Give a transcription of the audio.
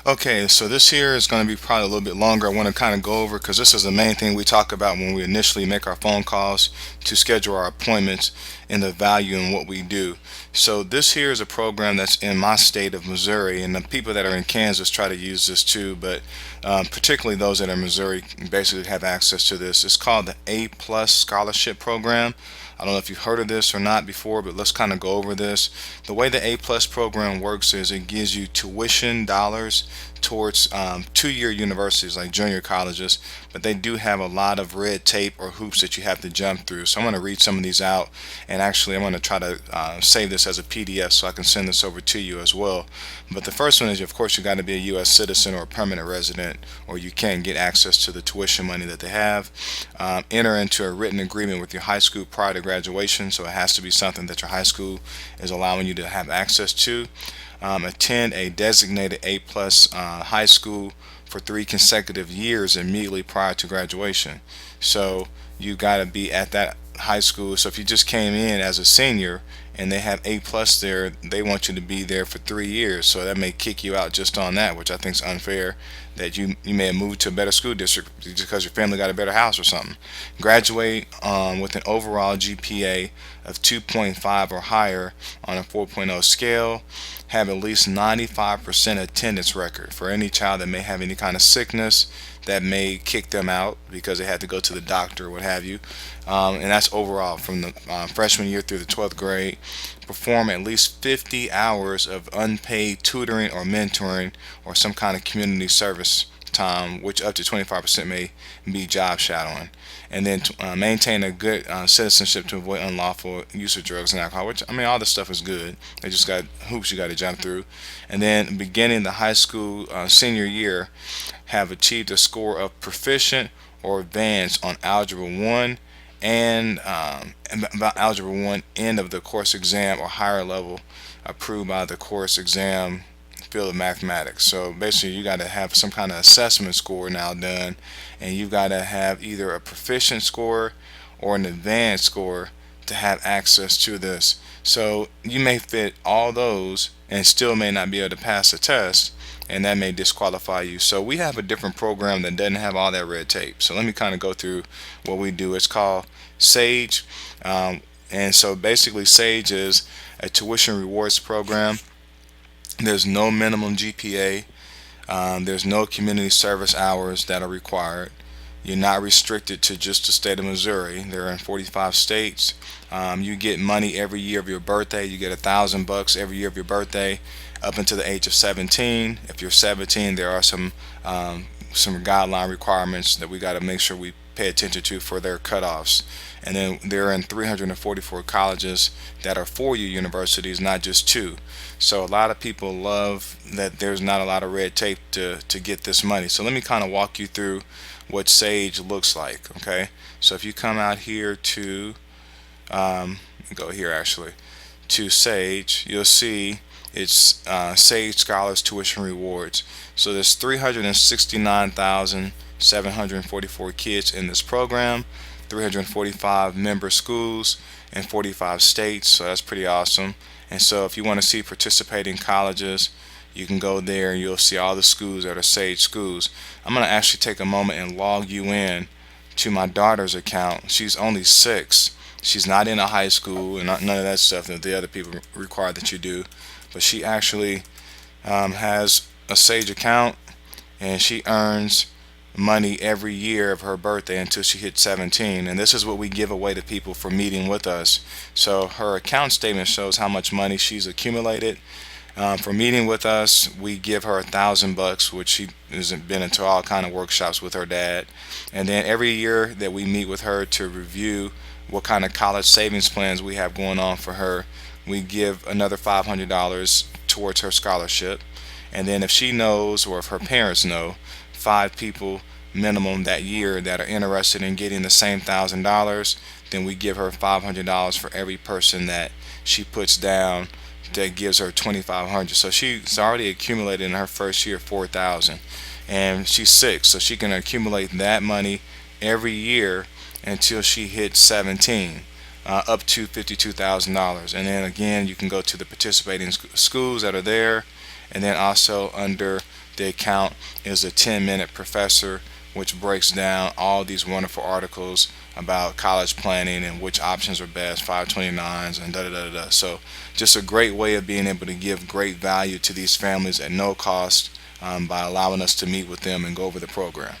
Okay, so this here is going to be probably a little bit longer. I want to kind of go over because this is the main thing we talk about when we initially make our phone calls to schedule our appointments and the value in what we do. So this here is a program that's in my state of Missouri, and the people that are in Kansas try to use this too, but particularly those that are in Missouri basically have access to this. It's called the A Plus Scholarship Program. I don't know if you've heard of this or not before, but let's kind of go over this. The way the A Plus program works is it gives you tuition dollars towards 2-year universities like junior colleges, but they do have a lot of red tape or hoops that you have to jump through. So I'm going to read some of these out, and actually I'm going to try to save this as a PDF so I can send this over to you as well. But the first one is, of course, you got to be a U.S. citizen or a permanent resident, or you can get access to the tuition money that they have. Enter into a written agreement with your high school prior to graduation, so it has to be something that your high school is allowing you to have access to. Attend a designated A plus high school for 3 consecutive years immediately prior to graduation. So you got to be at that high school. So if you just came in as a senior and they have A plus there, they want you to be there for 3 years. So that may kick you out just on that, which I think is unfair. That you may have moved to a better school district just because your family got a better house or something. Graduate with an overall GPA of 2.5 or higher on a 4.0 scale. Have at least 95% attendance record for any child that may have any kind of sickness that may kick them out because they had to go to the doctor or what have you. And that's overall from the freshman year through the 12th grade. Perform at least 50 hours of unpaid tutoring or mentoring or some kind of community service time, which up to 25% may be job shadowing. And then maintain a good citizenship to avoid unlawful use of drugs and alcohol, which, I mean, all this stuff is good. They just got hoops you got to jump through. And then beginning the high school senior year, have achieved a score of proficient or advanced on Algebra 1 and about Algebra 1 end of the course exam or higher level approved by the course exam field of mathematics. So basically, you got to have some kind of assessment score now done, and you got to have either a proficient score or an advanced score to have access to this. So you may fit all those and still may not be able to pass the test, and that may disqualify you. So we have a different program that doesn't have all that red tape. So let me kind of go through what we do. It's called SAGE, and so basically SAGE is a tuition rewards program. There's no minimum GPA. There's no community service hours that are required. You're not restricted to just the state of Missouri. They're in 45 states. You get money every year of your birthday. You get $1,000 every year of your birthday up until the age of 17. If you're 17, there are some guideline requirements that we got to make sure we pay attention to for their cutoffs. And then they're in 344 colleges that are 4-year universities, not just two. So a lot of people love that there's not a lot of red tape to get this money. So let me kind of walk you through what SAGE looks like. Okay, so if you come out here to go here actually to SAGE, you'll see it's SAGE Scholars Tuition Rewards. So there's 369,744 kids in this program, 345 member schools in 45 states. So that's pretty awesome. And so if you want to see participating colleges, you can go there and you'll see all the schools that are SAGE schools. I'm going to actually take a moment and log you in to my daughter's account. She's only 6. She's not in a high school and none of that stuff that the other people require that you do. But she actually has a SAGE account, and she earns money every year of her birthday until she hits 17. And this is what we give away to people for meeting with us. So her account statement shows how much money she's accumulated. For meeting with us, we give her $1,000, which she has been into all kind of workshops with her dad. And then every year that we meet with her to review what kind of college savings plans we have going on for her, we give another $500 towards her scholarship. And then if she knows, or if her parents know, 5 people minimum that year that are interested in getting the same $1,000, then we give her $500 for every person that she puts down. That gives her $2,500. So she's already accumulated in her first year $4,000, and she's 6, so she can accumulate that money every year until she hits 17, up to $52,000. And then again, you can go to the participating schools that are there, And then also under the account is a 10-minute professor, which breaks down all these wonderful articles about college planning and which options are best, 529s and da da da da. So, just a great way of being able to give great value to these families at no cost by allowing us to meet with them and go over the program.